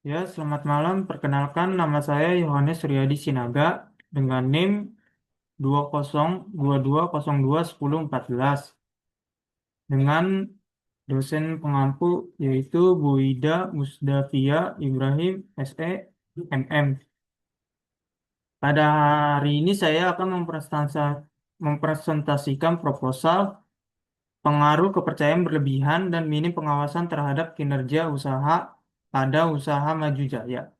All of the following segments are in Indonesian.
Ya, selamat malam. Perkenalkan, nama saya Yohanes Suryadi Sinaga dengan NIM 2022021014 dengan dosen pengampu yaitu Bu Ida Musdavia Ibrahim SE MM. Pada hari ini saya akan mempresentasikan proposal pengaruh kepercayaan berlebihan dan minim pengawasan terhadap kinerja usaha pada usaha maju jaya.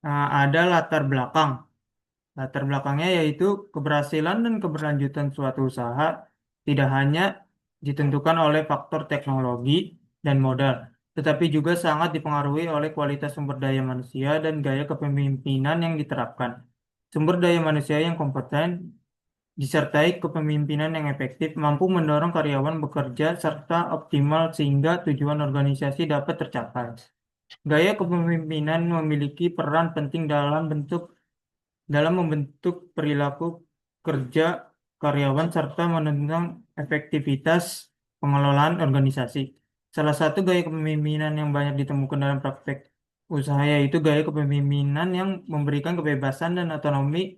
Nah, ada latar belakang. Latar belakangnya yaitu keberhasilan dan keberlanjutan suatu usaha tidak hanya ditentukan oleh faktor teknologi dan modal, tetapi juga sangat dipengaruhi oleh kualitas sumber daya manusia dan gaya kepemimpinan yang diterapkan. Sumber daya manusia yang kompeten disertai kepemimpinan yang efektif mampu mendorong karyawan bekerja serta optimal sehingga tujuan organisasi dapat tercapai. Gaya kepemimpinan memiliki peran penting dalam membentuk perilaku kerja karyawan serta menunjang efektivitas pengelolaan organisasi. Salah satu gaya kepemimpinan yang banyak ditemukan dalam praktek usaha yaitu gaya kepemimpinan yang memberikan kebebasan dan otonomi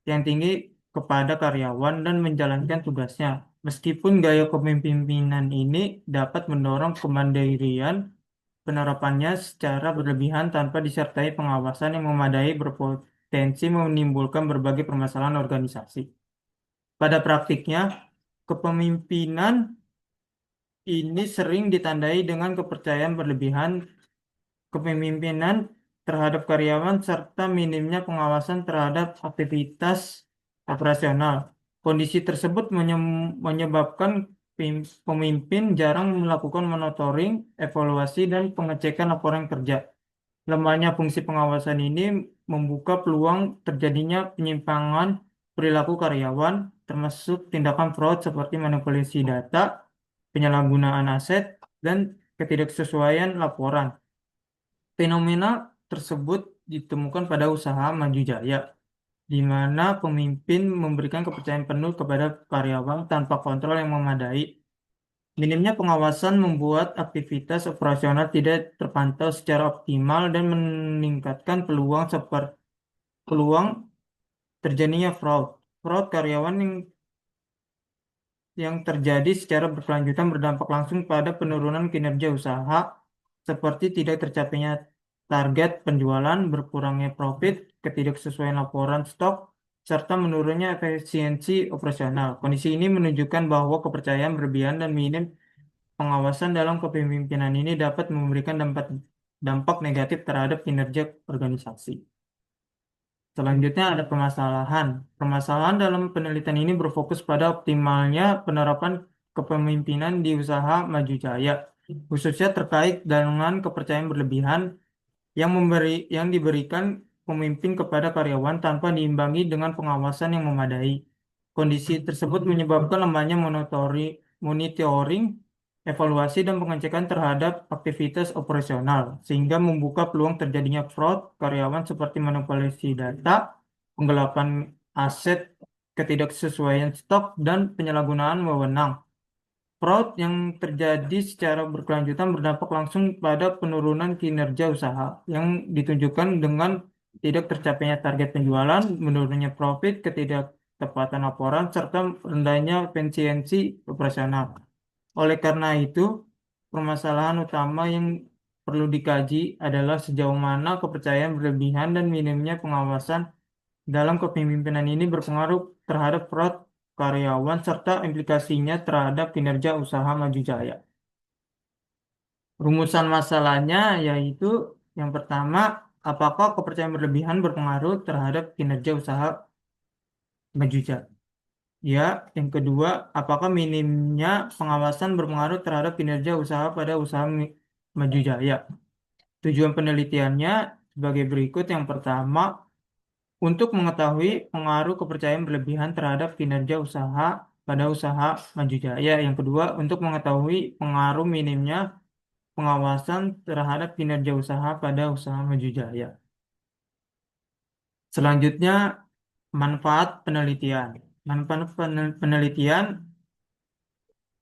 yang tinggi kepada karyawan dan menjalankan tugasnya. Meskipun gaya kepemimpinan ini dapat mendorong kemandirian, penerapannya secara berlebihan tanpa disertai pengawasan yang memadai berpotensi menimbulkan berbagai permasalahan organisasi. Pada praktiknya, kepemimpinan ini sering ditandai dengan kepercayaan berlebihan, kepemimpinan terhadap karyawan, serta minimnya pengawasan terhadap aktivitas operasional. Kondisi tersebut menyebabkan pemimpin jarang melakukan monitoring, evaluasi, dan pengecekan laporan kerja. Lemahnya fungsi pengawasan ini membuka peluang terjadinya penyimpangan perilaku karyawan, termasuk tindakan fraud seperti manipulasi data, penyalahgunaan aset, dan ketidaksesuaian laporan. Fenomena tersebut ditemukan pada usaha Maju Jaya, di mana pemimpin memberikan kepercayaan penuh kepada karyawan tanpa kontrol yang memadai. Minimnya pengawasan membuat aktivitas operasional tidak terpantau secara optimal dan meningkatkan peluang terjadinya fraud. Fraud karyawan yang terjadi secara berkelanjutan berdampak langsung pada penurunan kinerja usaha, seperti tidak tercapainya target penjualan, berkurangnya profit, ketidaksesuaian laporan stok, serta menurunnya efisiensi operasional. Kondisi ini menunjukkan bahwa kepercayaan berlebihan dan minim pengawasan dalam kepemimpinan ini dapat memberikan dampak negatif terhadap kinerja organisasi. Selanjutnya ada permasalahan. Permasalahan dalam penelitian ini berfokus pada optimalnya penerapan kepemimpinan di usaha maju jaya, khususnya terkait dengan kepercayaan berlebihan yang diberikan pemimpin kepada karyawan tanpa diimbangi dengan pengawasan yang memadai. Kondisi tersebut menyebabkan lemahnya monitoring, evaluasi, dan pengecekan terhadap aktivitas operasional, sehingga membuka peluang terjadinya fraud karyawan seperti manipulasi data, penggelapan aset, ketidaksesuaian stok, dan penyalahgunaan wewenang. Fraud yang terjadi secara berkelanjutan berdampak langsung pada penurunan kinerja usaha yang ditunjukkan dengan tidak tercapainya target penjualan, menurunnya profit, ketidaktepatan laporan, serta rendahnya efisiensi operasional. Oleh karena itu, permasalahan utama yang perlu dikaji adalah sejauh mana kepercayaan berlebihan dan minimnya pengawasan dalam kepemimpinan ini berpengaruh terhadap fraud karyawan serta implikasinya terhadap kinerja usaha maju jaya. Rumusan masalahnya yaitu yang pertama, apakah kepercayaan berlebihan berpengaruh terhadap kinerja usaha maju jaya? Ya, yang kedua, apakah minimnya pengawasan berpengaruh terhadap kinerja usaha pada usaha maju jaya? Tujuan penelitiannya sebagai berikut. Yang pertama, untuk mengetahui pengaruh kepercayaan berlebihan terhadap kinerja usaha pada usaha maju jaya. Yang kedua, untuk mengetahui pengaruh minimnya pengawasan terhadap kinerja usaha pada usaha maju jaya. Selanjutnya, manfaat penelitian. Manfaat penelitian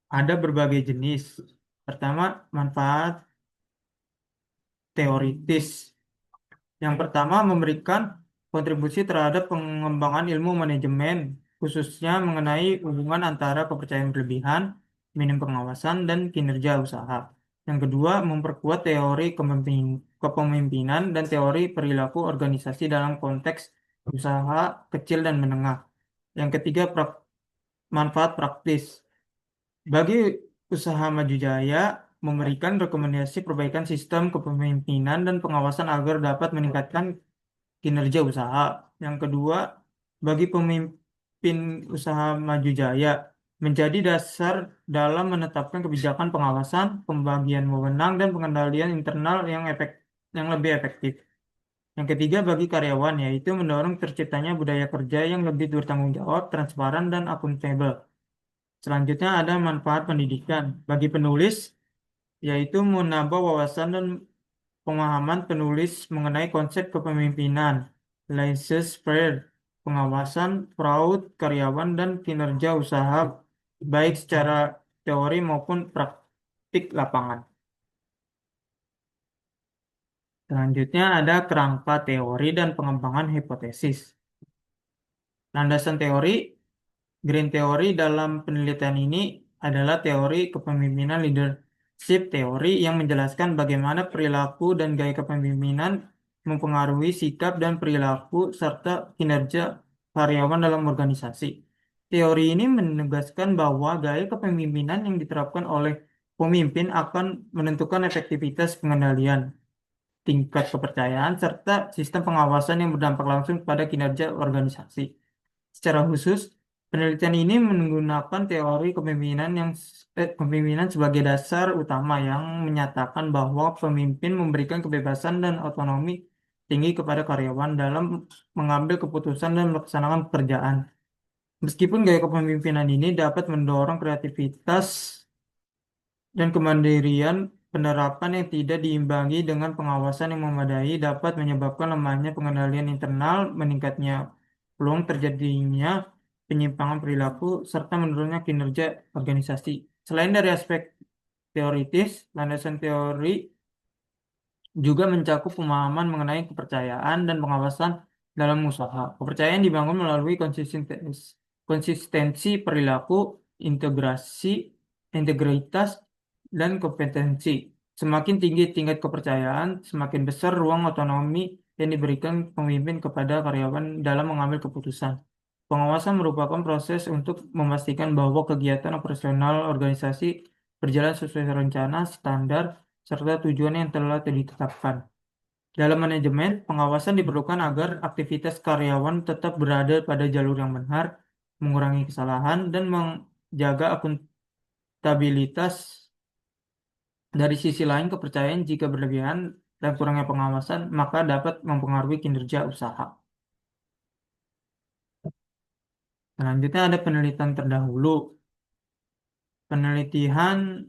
Ada berbagai jenis. Pertama, manfaat teoritis. Yang pertama, memberikan kontribusi terhadap pengembangan ilmu manajemen, khususnya mengenai hubungan antara kepercayaan berlebihan, minim pengawasan, dan kinerja usaha. Yang kedua, memperkuat teori kepemimpinan dan teori perilaku organisasi dalam konteks usaha kecil dan menengah. Yang ketiga, manfaat praktis. Bagi usaha maju jaya, memberikan rekomendasi perbaikan sistem kepemimpinan dan pengawasan agar dapat meningkatkan kinerja usaha. Yang kedua, bagi pemimpin usaha maju jaya, menjadi dasar dalam menetapkan kebijakan pengawasan, pembagian wewenang, dan pengendalian internal yang lebih efektif. Yang ketiga, bagi karyawan, yaitu mendorong terciptanya budaya kerja yang lebih bertanggung jawab, transparan, dan akuntabel. Selanjutnya ada manfaat pendidikan. Bagi penulis, yaitu menambah wawasan dan pemahaman penulis mengenai konsep kepemimpinan, laissez-faire, pengawasan, fraud, karyawan, dan kinerja usaha, baik secara teori maupun praktik lapangan. Selanjutnya ada kerangka teori dan pengembangan hipotesis. Landasan teori, Green Theory dalam penelitian ini adalah teori kepemimpinan leadership teori yang menjelaskan bagaimana perilaku dan gaya kepemimpinan mempengaruhi sikap dan perilaku serta kinerja karyawan dalam organisasi. Teori ini menegaskan bahwa gaya kepemimpinan yang diterapkan oleh pemimpin akan menentukan efektivitas pengendalian, tingkat kepercayaan, serta sistem pengawasan yang berdampak langsung pada kinerja organisasi. Secara khusus, penelitian ini menggunakan teori kepemimpinan sebagai dasar utama yang menyatakan bahwa pemimpin memberikan kebebasan dan otonomi tinggi kepada karyawan dalam mengambil keputusan dan melaksanakan pekerjaan. Meskipun gaya kepemimpinan ini dapat mendorong kreativitas dan kemandirian, penerapan yang tidak diimbangi dengan pengawasan yang memadai dapat menyebabkan lemahnya pengendalian internal, meningkatnya peluang terjadinya penyimpangan perilaku, serta menurunnya kinerja organisasi. Selain dari aspek teoritis, landasan teori juga mencakup pemahaman mengenai kepercayaan dan pengawasan dalam usaha. Kepercayaan dibangun melalui konsistensi perilaku, integrasi, integritas, dan kompetensi. Semakin tinggi tingkat kepercayaan, semakin besar ruang otonomi yang diberikan pemimpin kepada karyawan dalam mengambil keputusan. Pengawasan merupakan proses untuk memastikan bahwa kegiatan operasional organisasi berjalan sesuai rencana, standar, serta tujuan yang telah ditetapkan. Dalam manajemen, pengawasan diperlukan agar aktivitas karyawan tetap berada pada jalur yang benar, mengurangi kesalahan, dan menjaga akuntabilitas. Dari sisi lain, kepercayaan jika berlebihan dan kurangnya pengawasan, maka dapat mempengaruhi kinerja usaha. Selanjutnya ada penelitian terdahulu. Penelitian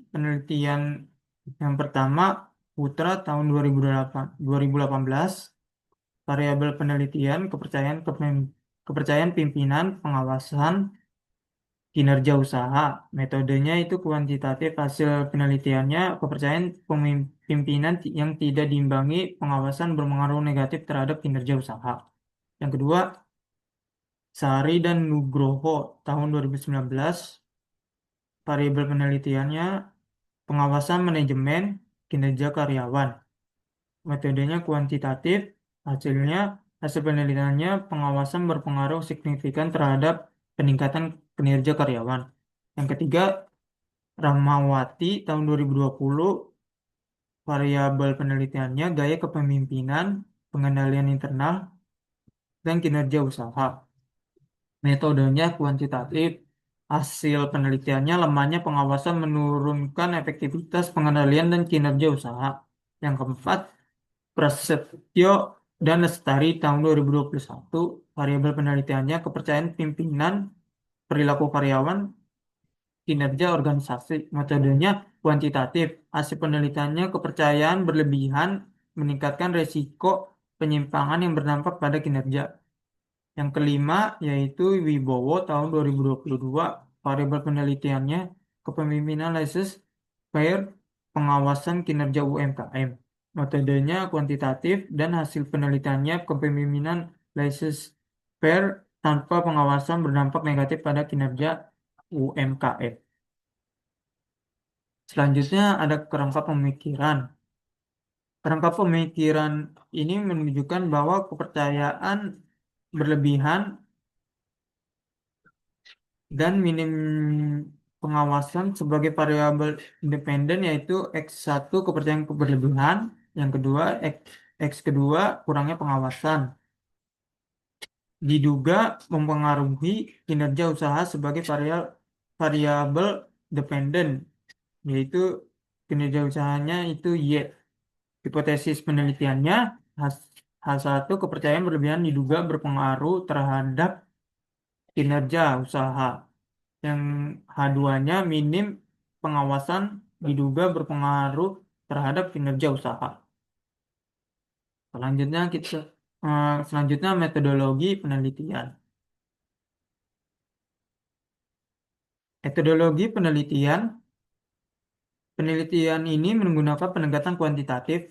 yang pertama, Putra tahun 2018, variabel penelitian, kepercayaan pimpinan, pengawasan, kinerja usaha. Metodenya itu kuantitatif, hasil penelitiannya, kepercayaan pimpinan yang tidak diimbangi, pengawasan berpengaruh negatif terhadap kinerja usaha. Yang kedua, Sari dan Nugroho tahun 2019, variabel penelitiannya, pengawasan manajemen, kinerja karyawan. Metodenya kuantitatif, hasil penelitiannya pengawasan berpengaruh signifikan terhadap peningkatan kinerja karyawan. Yang ketiga, Ramawati tahun 2020, variabel penelitiannya gaya kepemimpinan, pengendalian internal, dan kinerja usaha. Metodenya kuantitatif, hasil penelitiannya lemahnya pengawasan menurunkan efektivitas pengendalian dan kinerja usaha. Yang keempat, Prasetyo dan Lestari tahun 2021, variabel penelitiannya kepercayaan pimpinan, perilaku karyawan, kinerja organisasi. Metodenya kuantitatif. Hasil penelitiannya kepercayaan berlebihan meningkatkan resiko penyimpangan yang berdampak pada kinerja. Yang kelima yaitu Wibowo tahun 2022, variabel penelitiannya kepemimpinan license pair pengawasan kinerja UMKM. Metodenya kuantitatif dan hasil penelitiannya kepemimpinan license pair tanpa pengawasan berdampak negatif pada kinerja UMKM. Selanjutnya ada kerangka pemikiran. Kerangka pemikiran ini menunjukkan bahwa kepercayaan berlebihan dan minim pengawasan sebagai variabel independen yaitu X1 kepercayaan berlebihan, yang kedua X kedua kurangnya pengawasan diduga mempengaruhi kinerja usaha sebagai variabel dependen yaitu kinerja usahanya itu Y. Hipotesis penelitiannya H1 kepercayaan berlebihan diduga berpengaruh terhadap kinerja usaha. Yang H2-nya minim pengawasan diduga berpengaruh terhadap kinerja usaha. Selanjutnya metodologi penelitian. Metodologi penelitian ini menggunakan pendekatan kuantitatif,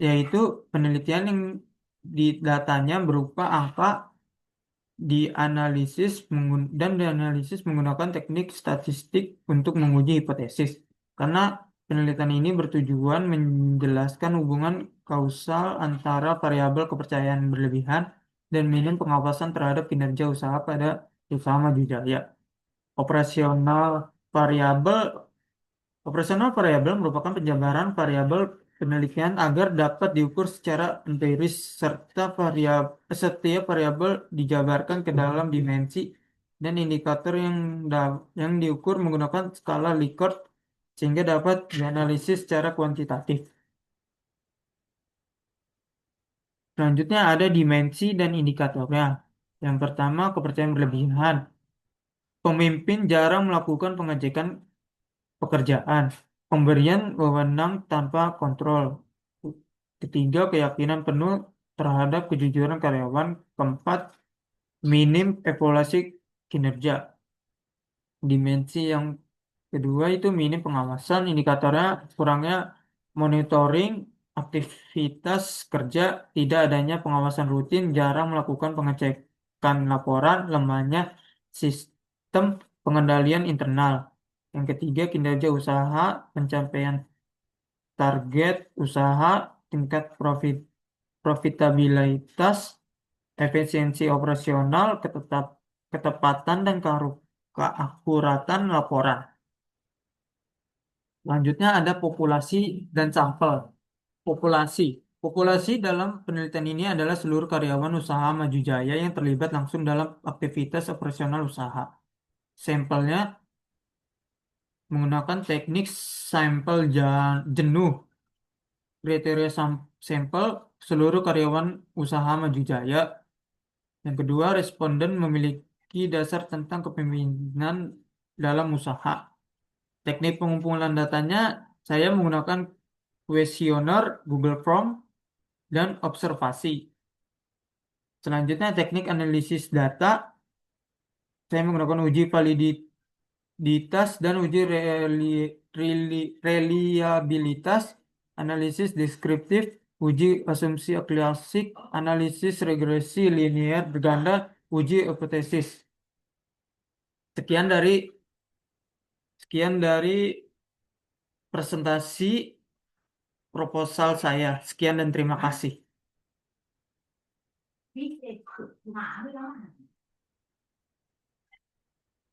yaitu penelitian yang di datanya berupa angka dianalisis menggunakan teknik statistik untuk menguji hipotesis. Karena penelitian ini bertujuan menjelaskan hubungan kausal antara variabel kepercayaan berlebihan dan minim pengawasan terhadap kinerja usaha pada usaha maju jaya. Operasional variabel Operasional variabel merupakan penjabaran variabel penelitian agar dapat diukur secara empiris serta setiap variabel dijabarkan ke dalam dimensi dan indikator yang diukur menggunakan skala Likert sehingga dapat dianalisis secara kuantitatif. Selanjutnya ada dimensi dan indikatornya. Yang pertama, kepercayaan berlebihan. Pemimpin jarang melakukan pengecekan pekerjaan, pemberian wewenang tanpa kontrol. Ketiga, keyakinan penuh terhadap kejujuran karyawan. Keempat, minim evaluasi kinerja. Dimensi yang kedua itu minim pengawasan, indikatornya kurangnya monitoring aktivitas kerja, tidak adanya pengawasan rutin, jarang melakukan pengecekan laporan, lemahnya sistem pengendalian internal. Yang ketiga, kinerja usaha, pencapaian target usaha, tingkat profitabilitas, efisiensi operasional, ketepatan dan keakuratan laporan. Selanjutnya ada populasi dan sampel. Populasi. Populasi dalam penelitian ini adalah seluruh karyawan usaha maju jaya yang terlibat langsung dalam aktivitas operasional usaha. Sampelnya menggunakan teknik sampel jenuh. Kriteria sampel seluruh karyawan usaha maju jaya. Yang kedua, responden memiliki dasar tentang kepemimpinan dalam usaha. Teknik pengumpulan datanya, saya menggunakan kuesioner, Google Form, dan observasi. Selanjutnya, teknik analisis data. Saya menggunakan uji validitas dan uji reliabilitas, analisis deskriptif, uji asumsi klasik, analisis regresi linear berganda, uji hipotesis. Sekian dari sekian dari presentasi proposal saya. Sekian dan terima kasih.